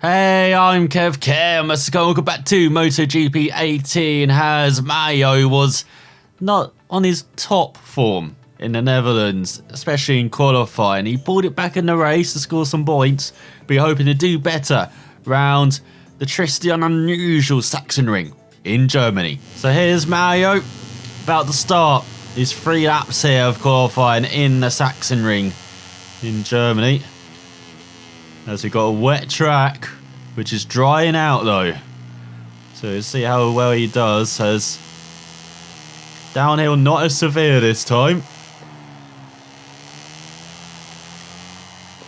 Hey, I'm ElusiveKev. Let's go. Welcome back to MotoGP 18. As Mario was not on his top form in the Netherlands, especially in qualifying. He pulled it back in the race to score some points, but you're hoping to do better round the tristy and unusual Sachsenring in Germany. So here's Mario about to start his 3 laps here of qualifying in the Sachsenring in Germany. As we've got a wet track, which is drying out though. So we'll see how well he does. As downhill not as severe this time.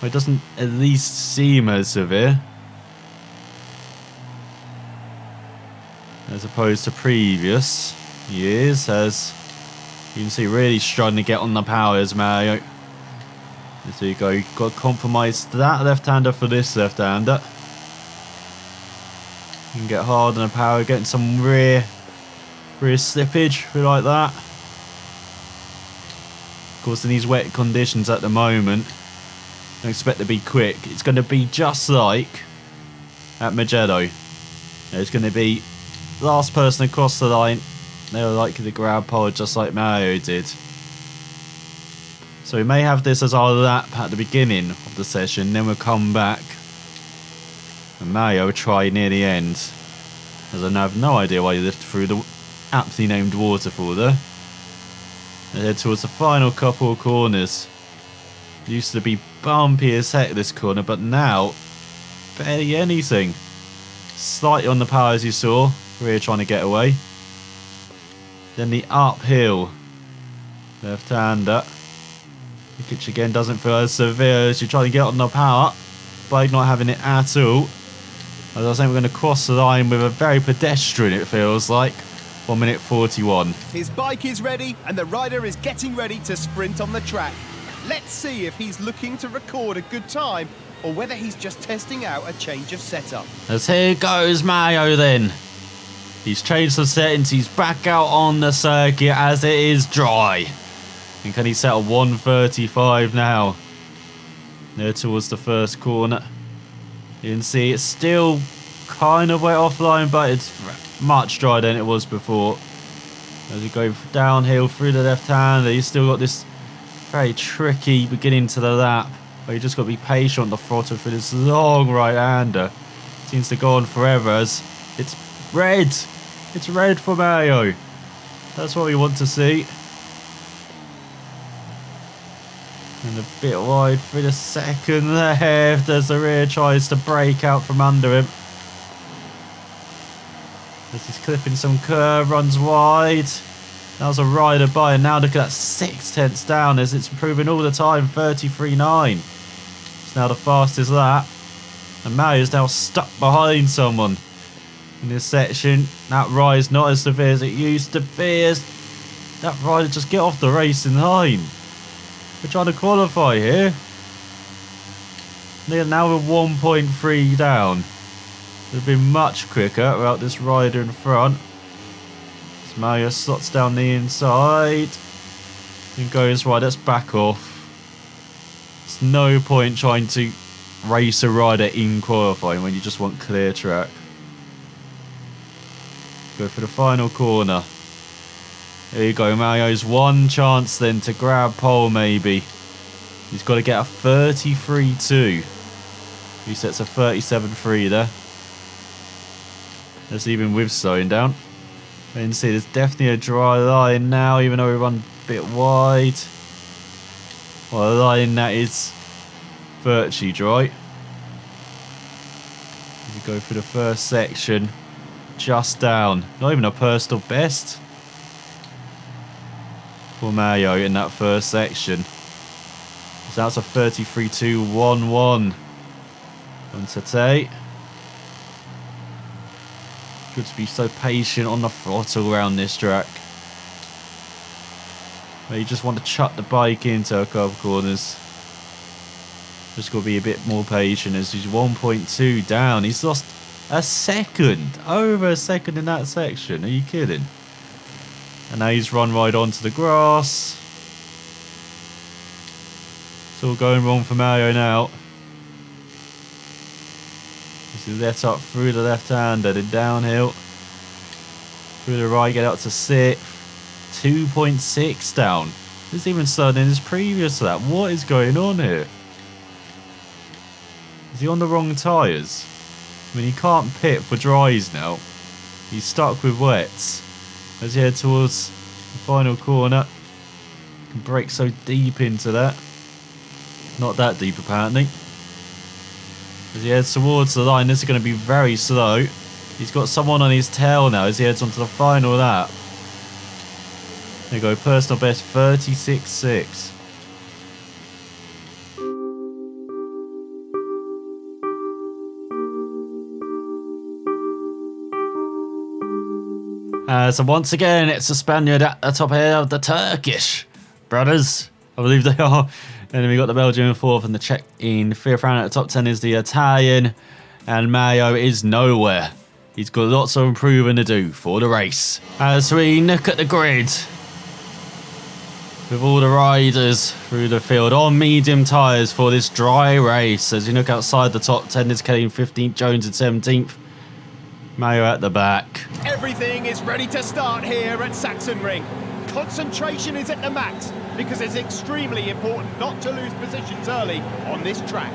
It doesn't at least seem as severe as opposed to previous years. As you can see, really struggling to get on the powers, Mario. There you go, you've got to compromise that left-hander for this left-hander. You can get hard on the power, getting some rear slippage, we like that. Of course, in these wet conditions at the moment, don't expect to be quick. It's going to be just like at Mugello. It's going to be last person across the line. They were likely to grab pole just like Mario did. So we may have this as our lap at the beginning of the session, then we'll come back and Mario will try near the end. As I have no idea why he lifted through the aptly named waterfall there. And head towards the final couple of corners. It used to be bumpy as heck this corner, but now barely anything. Slightly on the power as you saw, rear trying to get away. Then the uphill left-hander, which again doesn't feel as severe as you try to get on the power. Bike not having it at all. As I was saying, we're going to cross the line with a very pedestrian, it feels like. 1 minute 41. His bike is ready and the rider is getting ready to sprint on the track. Let's see if he's looking to record a good time or whether he's just testing out a change of setup. As here goes Mario then. He's changed the settings, he's back out on the circuit as it is dry. And can he set a 1:35 now? There towards the first corner. You can see it's still kind of wet offline, but it's much drier than it was before. As you go downhill through the left-hander, you've still got this very tricky beginning to the lap, where you just got to be patient on the throttle for this long right-hander. Seems to go on forever as it's red. It's red for Mario. That's what we want to see. And a bit wide for the second left as the rear tries to break out from under him. As he's clipping some curve, runs wide. That was a rider by, and now look at that 6/10 down as it's improving all the time. 33.9. It's now the fastest lap. And Mario's now stuck behind someone in this section. That ride's not as severe as it used to be. As that rider just get off the racing line. We're trying to qualify here. They're now with 1.3 down. They've been much quicker without this rider in front. As Mario slots down the inside and goes right. Let's back off. There's no point trying to race a rider in qualifying when you just want clear track. Go for the final corner. There you go, Mario's one chance then to grab pole maybe. He's got to get a 33.2. He sets a 37.3 there. That's even with slowing down. You can see there's definitely a dry line now, even though we run a bit wide. Well, a line that is virtually dry. We go through the first section, just down. Not even a personal best for Mario in that first section. So that's a 33.211 on Tate. Good to be so patient on the throttle around this track. Where you just want to chuck the bike into a couple corners. Just got to be a bit more patient as he's 1.2 down. He's lost a second. Over a second in that section. Are you kidding? And now he's run right onto the grass. It's all going wrong for Mario now. As he let up through the left-hander, then downhill. Through the right, get up to 6th. 2.6 down. This is even slower than his previous to that. What is going on here? Is he on the wrong tyres? I mean, he can't pit for dries now. He's stuck with wets. As he heads towards the final corner. Can brake so deep into that. Not that deep, apparently. As he heads towards the line, this is going to be very slow. He's got someone on his tail now as he heads onto the final lap. There you go, personal best 36.6. So once again, it's the Spaniard at the top here of the Turkish brothers. I believe they are. And then we got the Belgian in 4th and the Czech in 5th round. At the top 10 is the Italian. And Mario is nowhere. He's got lots of improving to do for the race. As we look at the grid, with all the riders through the field on medium tyres for this dry race. As you look outside the top 10, is Kelly in 15th, Jones in 17th. Mario at the back. Everything is ready to start here at Sachsenring. Concentration is at the max because it's extremely important not to lose positions early on this track.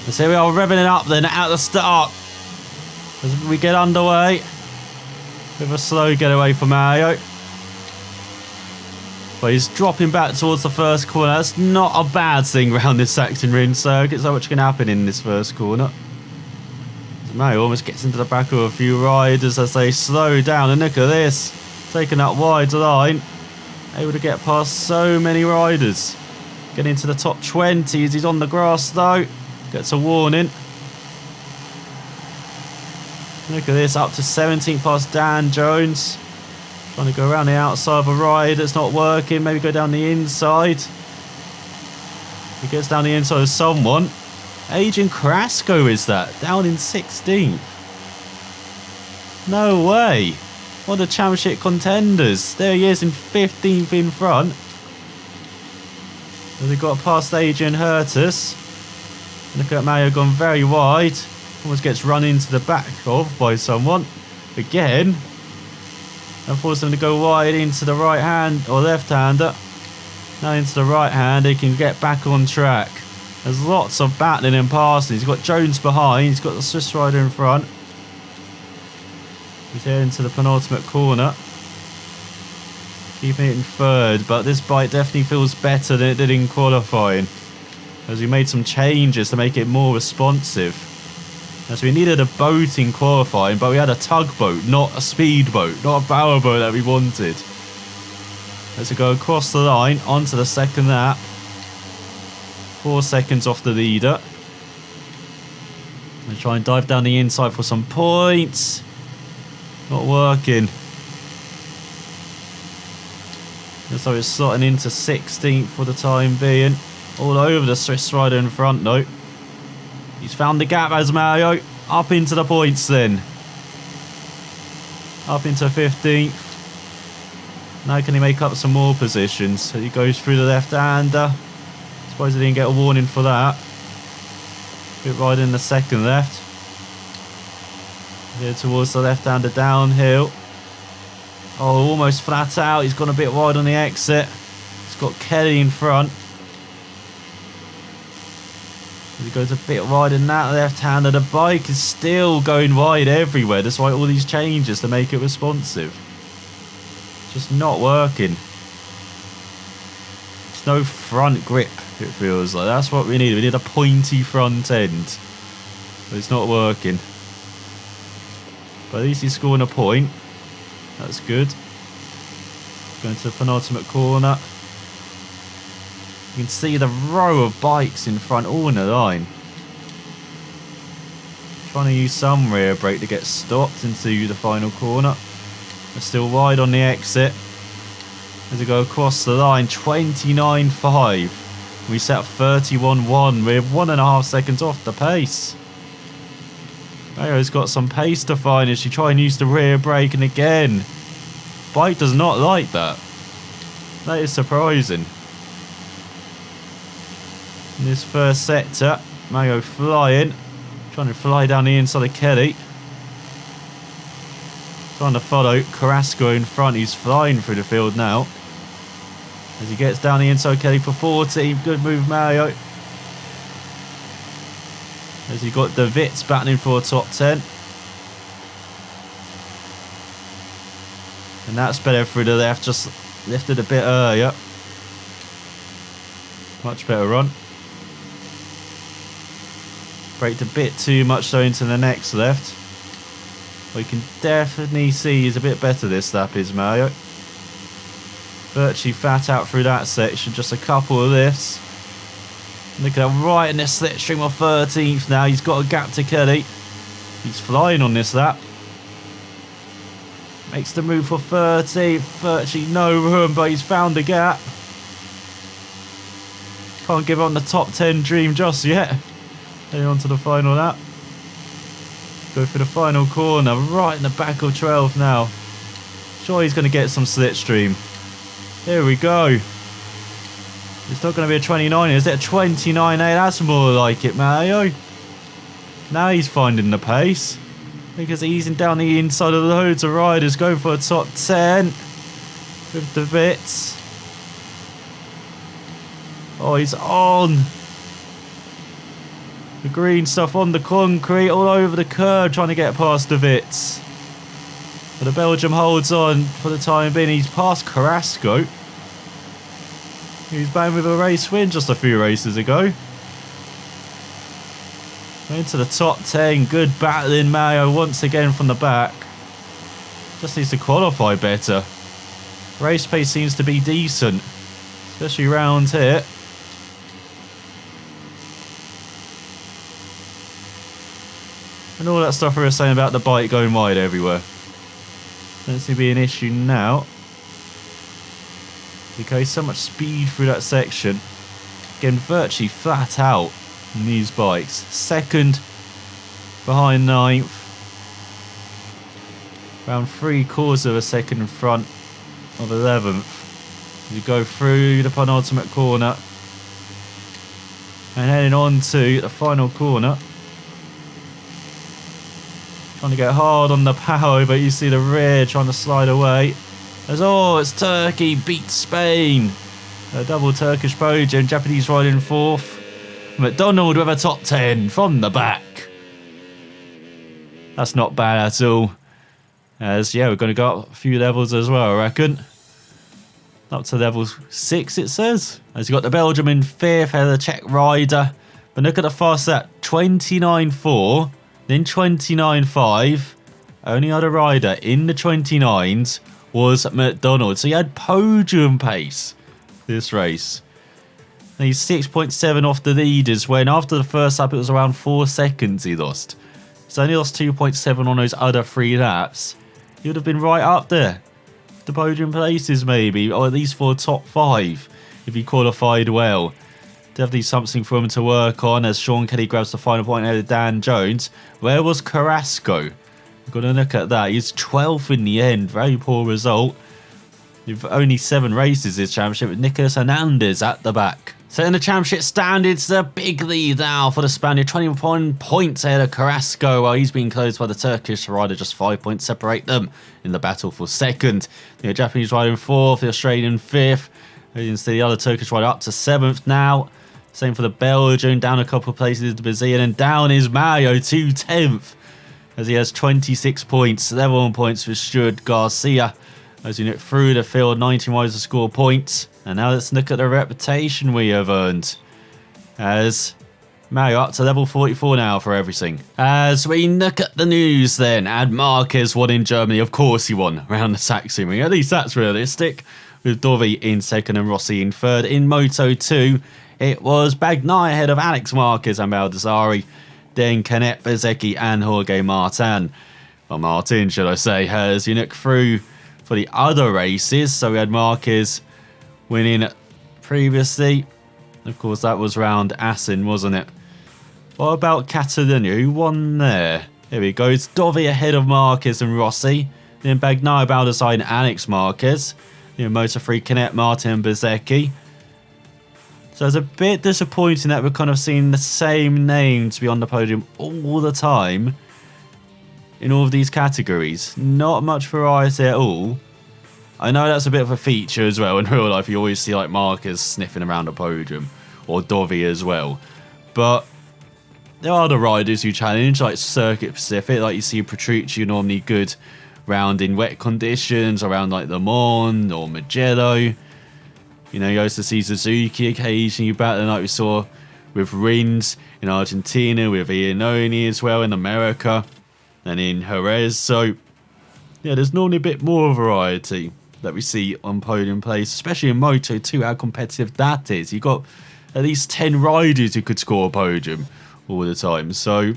So here we are revving it up then at the start. As we get underway with a slow getaway for Mario. But he's dropping back towards the first corner. That's not a bad thing around this Sachsenring circuit. So much can happen in this first corner. Mario almost gets into the back of a few riders as they slow down. And look at this. Taking that wide line. Able to get past so many riders. Getting into the top 20 as he's on the grass though. Gets a warning. Look at this. Up to 17th past Dan Jones. Trying to go around the outside of a ride. It's not working. Maybe go down the inside. He gets down the inside of someone. Adrian Carrasco is that, down in 16th. No way. One of the championship contenders. There he is in 15th in front. And they've got past Adrian Hurtus. Look at Mario gone very wide. Almost gets run into the back of by someone. Again. And force them to go wide into the right hand or left hander. Now into the right hand, he can get back on track. There's lots of battling and passing. He's got Jones behind. He's got the Swiss rider in front. He's heading to the penultimate corner. Keeping it in 3rd. But this bike definitely feels better than it did in qualifying. As we made some changes to make it more responsive. As we needed a boat in qualifying. But we had a tugboat, not a speedboat. Not a power boat that we wanted. As we go across the line onto the second lap. 4 seconds off the leader. They try and dive down the inside for some points. Not working. And so it's slotting into 16th for the time being. All over the Swiss rider in front though. He's found the gap as Mario. Up into the points then. Up into 15th. Now can he make up some more positions? So he goes through the left-hander. Suppose he didn't get a warning for that. Bit wide in the second left. Here towards the left-hander downhill. Oh, almost flat out. He's gone a bit wide on the exit. He's got Kelly in front. He goes a bit wide in that left-hander. The bike is still going wide everywhere, despite all these changes to make it responsive. Just not working. There's no front grip. It feels like that's what we need. We need a pointy front end. But it's not working. But at least he's scoring a point. That's good. Going to the penultimate corner. You can see the row of bikes in front, all in a line. Trying to use some rear brake to get stopped into the final corner. They're still wide on the exit. As we go across the line, 29.5. We set up 31.1 with 1.5 seconds off the pace. Mario's got some pace to find as she try and use the rear brake, and again, bike does not like that. That is surprising. In this first sector, Mario flying, Trying to fly down the inside of Kelly. Trying to follow Carrasco in front. He's flying through the field now. As he gets down the inside, Kelly for 40. Good move, Mario. As he got De Vit's battling for a top 10. And that's better through the left. Just lifted a bit earlier. Much better run. Braked a bit too much so into the next left. But you can definitely see he's a bit better this lap is Mario. Virtually flat out through that section. Just a couple of lifts. Look at that, right in the slipstream of 13th now. He's got a gap to Kelly. He's flying on this lap. Makes the move for 30. Virtually no room, but he's found a gap. Can't give up on the top 10 dream just yet. Heading on to the final lap. Go for the final corner, right in the back of 12 now. Sure he's going to get some slipstream. Here we go. It's not going to be a 29, is it? A 29.8, that's more like it, Mario. Now he's finding the pace. Because easing down the inside of loads of riders, going for a top 10. With the bits. Oh, he's on. The green stuff on the concrete, all over the curb, trying to get past the Vits. But the Belgium holds on for the time being. He's past Carrasco. He's back with a race win just a few races ago. Into the top 10. Good battling Mario once again from the back. Just needs to qualify better. Race pace seems to be decent, especially round here. And all that stuff we were saying about the bike going wide everywhere. Don't seem to be an issue now. Okay, so much speed through that section. Again, virtually flat out in these bikes. Second behind ninth. Around 3/4 of a second in front of 11th. You go through the penultimate corner. And heading on to the final corner. Trying to get hard on the power, but you see the rear trying to slide away. As it's Turkey beats Spain. A double Turkish podium, Japanese riding fourth. McDonald with a top 10 from the back. That's not bad at all. As yeah, we're going to go up a few levels as well, I reckon. Up to level 6 it says. As you got the Belgium in 5th, had a Czech rider. But look at the fast lap, 29.4. Then 29.5. Only other rider in the 29s was McDonald. So he had podium pace this race. And he's 6.7 off the leaders when after the first lap it was around 4 seconds he lost. So only lost 2.7 on those other 3 laps. He would have been right up there. The podium places maybe, or at least for top 5 if he qualified well. Definitely something for him to work on as Sean Kelly grabs the final point ahead of Dan Jones. Where was Carrasco? Got to look at that. He's 12th in the end. Very poor result. You've only 7 races this championship with Nicolas Hernandez at the back. Setting the championship standards, the big lead now for the Spaniard. 21 points ahead of Carrasco while he's being closed by the Turkish rider. Just 5 points separate them in the battle for second. The Japanese rider in 4th, the Australian 5th. You can see the other Turkish rider up to 7th now. Same for the Belgian, down a couple of places to Brazil, and down is Mario to 10th. As he has 26 points, level 1 points for Stuart Garcia. As you look through the field, 19 riders to score points. And now let's look at the reputation we have earned. As Mario up to level 44 now for everything. As we look at the news then, Ad Marquez won in Germany. Of course he won around the Sachsenring. At least that's realistic. With Dovi in 2nd and Rossi in 3rd. In Moto 2, it was Bagnaia ahead of Alex Marquez and Baldassari. Then Canet, Bezzecchi and Jorge Martin. Well, Martin, should I say, as you look through for the other races. So we had Marquez winning previously. Of course, that was round Assen, wasn't it? What about Catalonia? Who won there? Here we go. It's Dovi ahead of Marquez and Rossi. Then Bagnaia, Baldassari and Alex Marquez. Then Moto 3, Canet, Martin and Bezzecchi. So it's a bit disappointing that we're kind of seeing the same names be on the podium all the time in all of these categories. Not much variety at all. I know that's a bit of a feature as well. In real life, you always see like Marcus sniffing around the podium, or Dovi as well. But there are the riders who challenge, like Circuit Pacific, like you see Petrucci normally good round in wet conditions, around like Le Mans or Mugello. You know, you also see Suzuki occasionally battling like we saw with Rins in Argentina, with Iannone as well in America, and in Jerez. So, yeah, there's normally a bit more variety that we see on podium place, especially in Moto 2, how competitive that is. You've got at least 10 riders who could score a podium all the time. So,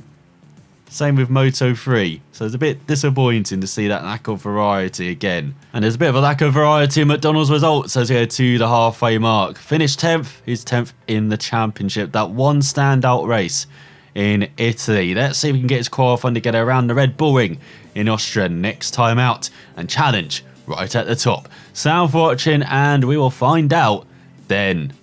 same with Moto 3. So it's a bit disappointing to see that lack of variety again. And there's a bit of a lack of variety in McDonald's results as we go to the halfway mark. Finished 10th. He's 10th in the championship. That one standout race in Italy. Let's see if we can get his qualifying to get around the Red Bull Ring in Austria next time out and challenge right at the top. Sound for watching, and we will find out then.